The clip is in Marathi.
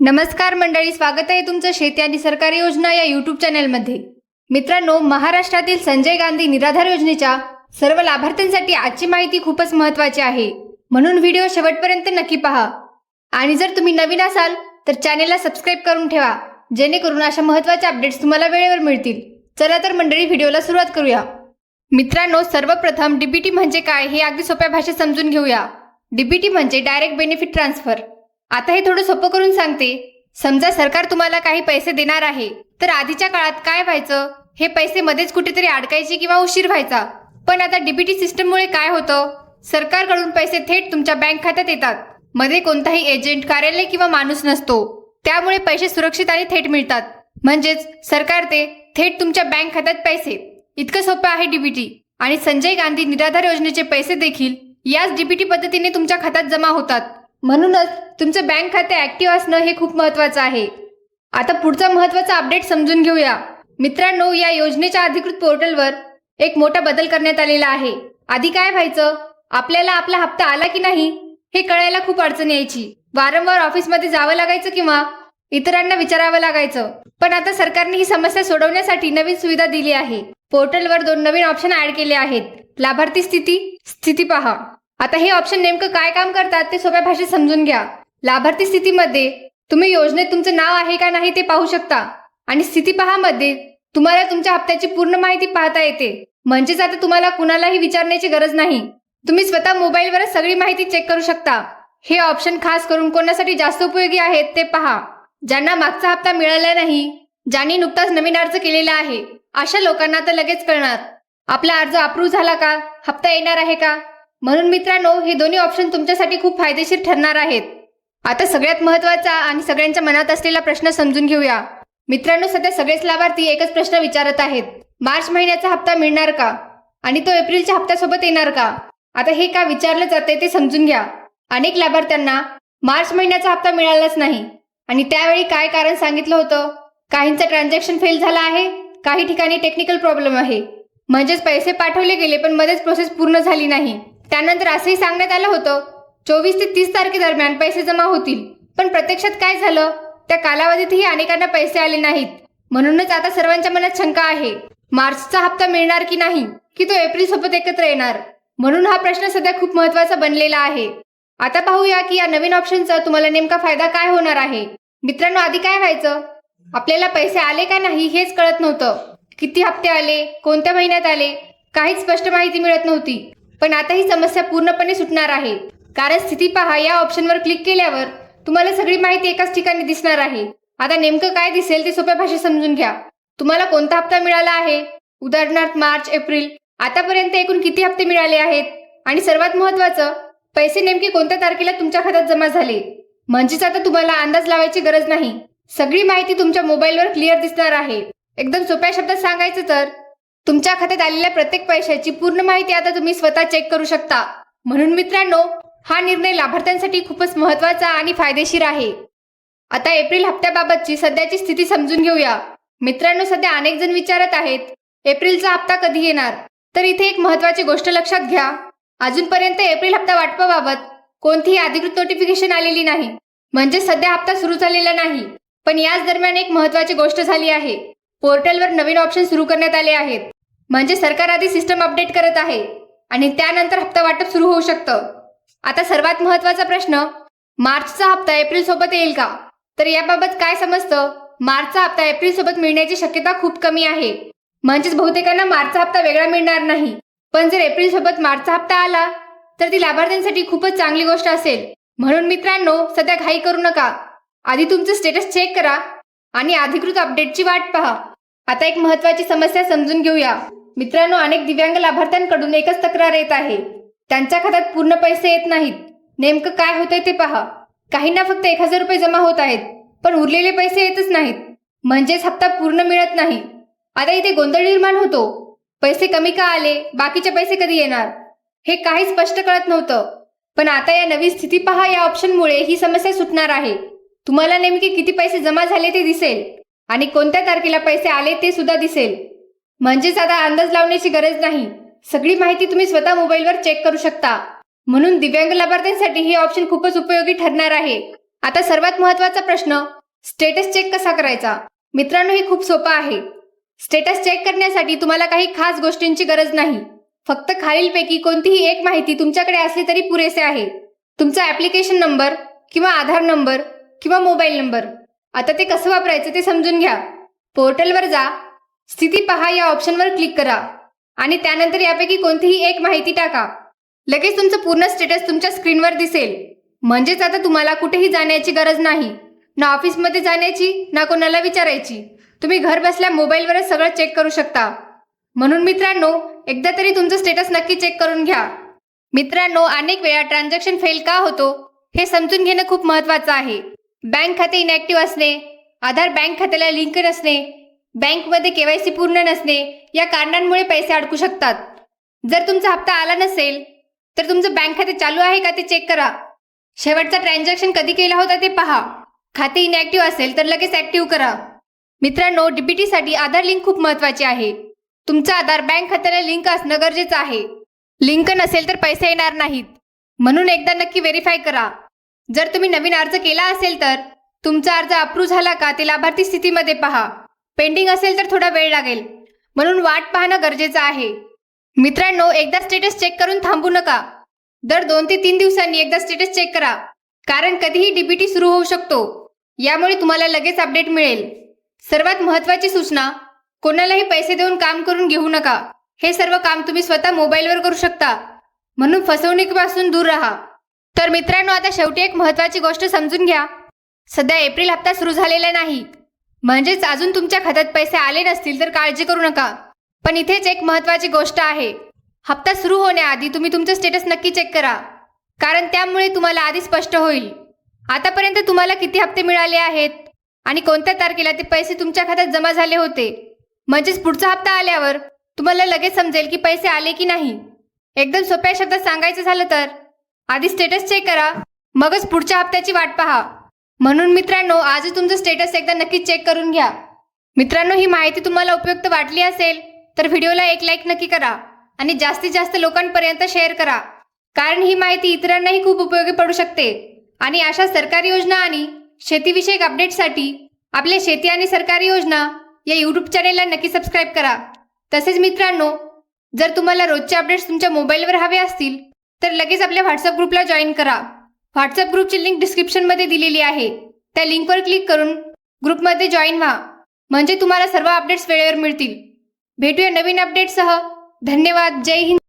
नमस्कार मंडळी, स्वागत आहे तुमचं शेती आणि सरकारी योजना या यूट्यूब चॅनलमध्ये। मित्रांनो, महाराष्ट्रातील संजय गांधी निराधार योजनेच्या सर्व लाभार्थ्यांसाठी आजची माहिती खूपच महत्त्वाची आहे, म्हणून व्हिडिओ शेवटपर्यंत नक्की पहा। आणि जर तुम्ही नवीन असाल तर चॅनलला सबस्क्राइब करून ठेवा, जेणेकरून अशा महत्त्वाच्या अपडेट्स तुम्हाला वेळेवर मिळतील। चला तर मंडळी, व्हिडिओला सुरुवात करूया। मित्रांनो, सर्वप्रथम डीबीटी म्हणजे काय हे अगदी सोप्या भाषेत समजून घेऊया। डीबीटी म्हणजे डायरेक्ट बेनिफिट ट्रान्सफर। आता हे थोडं सोपं करून सांगते। समजा सरकार तुम्हाला काही पैसे देणार आहे, तर आधीच्या काळात काय व्हायचं, हे पैसे मध्येच कुठेतरी अडकायचे किंवा उशीर व्हायचा। पण आता डीबीटी सिस्टममुळे काय होतं, सरकारकडून पैसे थेट तुमच्या बँक खात्यात येतात। मध्ये कोणताही एजंट, कार्यालय किंवा माणूस नसतो, त्यामुळे पैसे सुरक्षित आणि थेट मिळतात। म्हणजेच सरकार ते थेट तुमच्या बँक खात्यात पैसे। इतकं सोपं आहे डीबीटी। आणि संजय गांधी निराधार योजनेचे पैसे देखील याच डीबीटी पद्धतीने तुमच्या खात्यात जमा होतात। म्हणूनच तुमचं बँक खाते ऍक्टिव्ह असणं हे खूप महत्त्वाचं आहे। आता पुढचा महत्त्वाचा अपडेट समजून घेऊया। मित्रांनो, या योजनेच्या अधिकृत पोर्टलवर एक मोठा बदल करण्यात आलेला आहे। आधी काय व्हायचं, आपल्याला आपला हप्ता आला की नाही हे कळायला खूप अडचण यायची। वारंवार ऑफिसमध्ये जावं लागायचं किंवा इतरांना विचारावं लागायचं। पण आता सरकारने ही समस्या सोडवण्यासाठी नवीन सुविधा दिली आहे। पोर्टलवर 2 नवीन ऑप्शन ऍड केले आहेत, लाभार्थी स्थिती पहा। आता हे ऑप्शन नेमकं काय काम करतात ते सोप्या भाषेत समजून घ्या। लाभार्थी स्थितीमध्ये तुम्ही योजनेत तुमचं नाव आहे का नाही ते पाहू शकता, आणि स्थिती पहा मध्ये तुम्हाला तुमच्या हप्त्याची पूर्ण माहिती पाहता येते। म्हणजेच आता तुम्हाला कुणालाही विचारण्याची गरज नाही, तुम्ही स्वतः मोबाईलवरच सगळी माहिती चेक करू शकता। हे ऑप्शन खास करून कोणासाठी जास्त उपयोगी आहेत ते पहा। ज्यांना मागचा हप्ता मिळाला नाही, ज्यांनी नुकताच नवीन अर्ज केलेला आहे, अशा लोकांना तर लगेच कळणार आपला अर्ज अप्रूव्ह झाला का, हप्ता येणार आहे का। म्हणून मित्रांनो, हे दोन्ही ऑप्शन तुमच्यासाठी खूप फायदेशीर ठरणार आहेत। आता सगळ्यात महत्त्वाचा आणि सगळ्यांच्या मनात असलेला प्रश्न समजून घेऊया। मित्रांनो, सध्या सगळेच लाभार्थी एकच प्रश्न विचारत आहेत, मार्च महिन्याचा हप्ता मिळणार का आणि तो एप्रिलच्या हप्त्यासोबत येणार का। आता हे का विचारलं जाते ते समजून घ्या। अनेक लाभार्थ्यांना मार्च महिन्याचा हप्ता मिळालाच नाही, आणि त्यावेळी काय कारण सांगितलं होतं, काहींचं ट्रान्झॅक्शन फेल झालं आहे, काही ठिकाणी टेक्निकल प्रॉब्लेम आहे, म्हणजेच पैसे पाठवले गेले पण मध्येच प्रोसेस पूर्ण झाली नाही। त्यानंतर असंही सांगण्यात आलं होतं 24 ते 30 तारखेदरम्यान पैसे जमा होतील, पण प्रत्यक्षात काय झालं, त्या कालावधीतही अनेकांना पैसे आले नाहीत। म्हणूनच आता सर्वांच्या मनात शंका आहे, मार्चचा हप्ता मिळणार की नाही, की तो एप्रिल सोबत एकत्र येणार। म्हणून हा प्रश्न सध्या खूप महत्त्वाचा बनलेला आहे। आता पाहूया की या नवीन ऑप्शनचा तुम्हाला नेमका फायदा काय होणार आहे। मित्रांनो, आधी काय व्हायचं, आपल्याला पैसे आले का नाही हेच कळत नव्हतं। किती हप्ते आले, कोणत्या महिन्यात आले, काहीच स्पष्ट माहिती मिळत नव्हती। पण आता ही समस्या पूर्णपणे सुटणार आहे, कारण स्थिती पहा या ऑप्शनवर क्लिक केल्यावर तुम्हाला सगळी माहिती एकाच ठिकाणी दिसणार आहे। आता नेमकं काय दिसेल ते सोप्या भाषेत समजून घ्या। तुम्हाला कोणता हप्ता मिळाला आहे, उदाहरणार्थ मार्च, एप्रिल, आतापर्यंत एकूण किती हप्ते मिळाले आहेत, आणि सर्वात महत्त्वाचं, पैसे नेमके कोणत्या तारखेला तुमच्या खात्यात जमा झाले। म्हणजेच आता तुम्हाला अंदाज लावायची गरज नाही, सगळी माहिती तुमच्या मोबाईलवर क्लिअर दिसणार आहे। एकदम सोप्या शब्दात सांगायचं तर तुमच्या खात्यात आलेल्या प्रत्येक पैशाची पूर्ण माहिती आता तुम्ही स्वतः चेक करू शकता। म्हणून मित्रांनो, हा निर्णय लाभार्थ्यांसाठी खूपच महत्त्वाचा आणि फायदेशीर आहे। आता एप्रिल हप्त्याबाबतची सध्याची स्थिती समजून घेऊया। मित्रांनो, सध्या अनेक जण विचारत आहेत, एप्रिलचा हप्ता कधी येणार। तर इथे एक महत्त्वाची गोष्ट लक्षात घ्या, अजूनपर्यंत एप्रिल हप्ता वाटपाबाबत कोणतीही अधिकृत नोटिफिकेशन आलेली नाही, म्हणजे सध्या हप्ता सुरू झालेला नाही। पण याच दरम्यान एक महत्त्वाची गोष्ट झाली आहे, पोर्टलवर नवीन ऑप्शन सुरू करण्यात आले आहेत। म्हणजे सरकार आधी सिस्टम अपडेट करत आहे, आणि त्यानंतर हप्ता वाटप सुरू होऊ शकतं। आता सर्वात महत्त्वाचा प्रश्न, मार्चचा हप्ता एप्रिल सोबत येईल का। तर याबाबत काय समजतं, मार्चचा हप्ता एप्रिल सोबत मिळण्याची शक्यता खूप कमी आहे। म्हणजेच बहुतेकांना मार्चचा हप्ता वेगळा मिळणार नाही। पण जर एप्रिल सोबत मार्चचा हप्ता आला तर ती लाभार्थ्यांसाठी खूपच चांगली गोष्ट असेल। म्हणून मित्रांनो, सध्या घाई करू नका, आधी तुमचं स्टेटस चेक करा आणि अधिकृत अपडेटची वाट पहा। आता एक महत्त्वाची समस्या समजून घेऊया। मित्रांनो, अनेक दिव्यांग लाभार्थ्यांकडून एकच तक्रार येत आहे, त्यांच्या खात्यात पूर्ण पैसे येत नाहीत। नेमकं काय होतंय ते पहा। काहींना फक्त 1000 रुपये जमा होत आहेत, पण उरलेले पैसे येतच नाहीत, म्हणजेच हप्ता पूर्ण मिळत नाही। आता इथे गोंधळ निर्माण होतो, पैसे कमी का आले, बाकीचे पैसे कधी येणार, हे काही स्पष्ट कळत नव्हतं। पण आता या नवीन स्थिती पहा या ऑप्शनमुळे ही समस्या सुटणार आहे। तुम्हाला नेमके किती पैसे जमा झाले ते दिसेल, आणि कोणत्या तारखेला पैसे आले ते सुद्धा दिसेल। म्हणजेच आता अंदाज लावण्याची गरज नाही, सगळी माहिती तुम्ही स्वतः मोबाईलवर चेक करू शकता। म्हणून दिव्यांग लाभार्थ्यांसाठी हे ऑप्शन खूपच उपयोगी ठरणार आहे। आता सर्वात महत्त्वाचा प्रश्न, स्टेटस चेक कसा करायचा? मित्रांनो, हे खूप सोपं आहे. स्टेटस चेक करण्यासाठी तुम्हाला काही खास गोष्टींची गरज नाही. फक्त खालीलपैकी कोणतीही एक माहिती तुमच्याकडे असली तरी पुरेसे आहे. तुमचा ॲप्लिकेशन नंबर किंवा आधार नंबर किंवा मोबाईल नंबर. आता ते कसं वापरायचं ते समजून घ्या. पोर्टलवर जा, स्थिती पहा या ऑप्शनवर क्लिक करा आणि त्यानंतर यापैकी कोणतीही एक माहिती टाका. लगेच तुमचं पूर्ण स्टेटस तुमच्या स्क्रीनवर दिसेल. म्हणजेच आता तुम्हाला कुठेही जाण्याची गरज नाही, ना ऑफिसमध्ये जाण्याची, ना कोणाला विचारायची. तुम्ही घर बसल्या मोबाईलवरच सगळं चेक करू शकता. म्हणून मित्रांनो, एकदा तरी तुमचं स्टेटस नक्की चेक करून घ्या. मित्रांनो, अनेक वेळा ट्रान्झॅक्शन फेल का होतो हे समजून घेणं खूप महत्त्वाचं आहे. बँक खाते इनॅक्टिव्ह असणे, आधार बँक खात्याला लिंक नसणे, बँकमध्ये KYC पूर्ण नसणे या कारणांमुळे पैसे अडकू शकतात. जर तुमचा हप्ता आला नसेल तर तुमचं बँक खाते चालू आहे का ते चेक करा. शेवटचा ट्रान्झॅक्शन कधी केला होता ते पहा. खाते इनॅक्टिव्ह असेल तर लगेच ॲक्टिव्ह करा. मित्रांनो, DBTसाठी आधार लिंक खूप महत्त्वाची आहे. तुमचा आधार बँक खात्याला लिंक असणं गरजेचं आहे. लिंक नसेल तर पैसे येणार नाहीत. म्हणून एकदा नक्की व्हेरीफाय करा. जर तुम्ही नवीन अर्ज केला असेल तर तुमचा अर्ज अप्रूव्ह झाला का ते लाभार्थी स्थितीमध्ये पहा. पेंडिंग असेल तर थोडा वेळ लागेल, म्हणून वाट पाहणं गरजेचं आहे. मित्रांनो, एकदा स्टेटस चेक करून थांबू नका. दर 2 ते 3 दिवसांनी एकदा स्टेटस चेक करा, कारण कधीही DBT सुरू होऊ शकतो. यामुळे तुम्हाला लगेच अपडेट मिळेल. सर्वात महत्त्वाची सूचना, कोणालाही पैसे देऊन काम करून घेऊ नका. हे सर्व काम तुम्ही स्वतः मोबाईलवर करू शकता, म्हणून फसवणुकीपासून दूर राहा. तर मित्रांनो, आता शेवटी एक महत्त्वाची गोष्ट समजून घ्या. सध्या एप्रिल हप्ता सुरू झालेला नाही, म्हणजेच अजून तुमच्या खात्यात पैसे आले नसतील तर काळजी करू नका. पण इथेच एक महत्त्वाची गोष्ट आहे. हप्ता सुरू होण्याआधी तुम्ही तुमचं स्टेटस नक्की चेक करा, कारण त्यामुळे तुम्हाला आधी स्पष्ट होईल आतापर्यंत तुम्हाला किती हप्ते मिळाले आहेत आणि कोणत्या तारखेला ते पैसे तुमच्या खात्यात जमा झाले होते. म्हणजेच पुढचा हप्ता आल्यावर तुम्हाला लगेच समजेल की पैसे आले की नाही. एकदम सोप्या शब्दात सांगायचं झालं तर आधी स्टेटस चेक करा, मगच पुढच्या हप्त्याची वाट पहा. म्हणून मित्रांनो, आजच तुमचं स्टेटस एकदा नक्की चेक करून घ्या. मित्रांनो, ही माहिती तुम्हाला उपयुक्त वाटली असेल तर व्हिडिओला एक लाईक नक्की करा आणि जास्तीत जास्त लोकांपर्यंत शेअर करा, कारण ही माहिती इतरांनाही खूप उपयोगी पडू शकते. आणि अशा सरकारी योजना आणि शेतीविषयक अपडेट्ससाठी आपल्या शेती आणि सरकारी योजना या यूट्यूब चॅनेलला नक्की सबस्क्राईब करा. तसेच मित्रांनो, जर तुम्हाला रोजचे अपडेट्स तुमच्या मोबाईलवर हवे असतील तर लगेच आपल्या व्हॉट्सअप ग्रुपला जॉईन करा. व्हॉट्सअप ग्रुपची लिंक डिस्क्रिप्शनमध्ये दिलेली आहे. त्या लिंकवर क्लिक करून ग्रुपमध्ये जॉईन व्हा, म्हणजे तुम्हाला सर्व अपडेट्स वेळेवर मिळतील. भेटूया नवीन अपडेटसह. धन्यवाद. जय हिंद.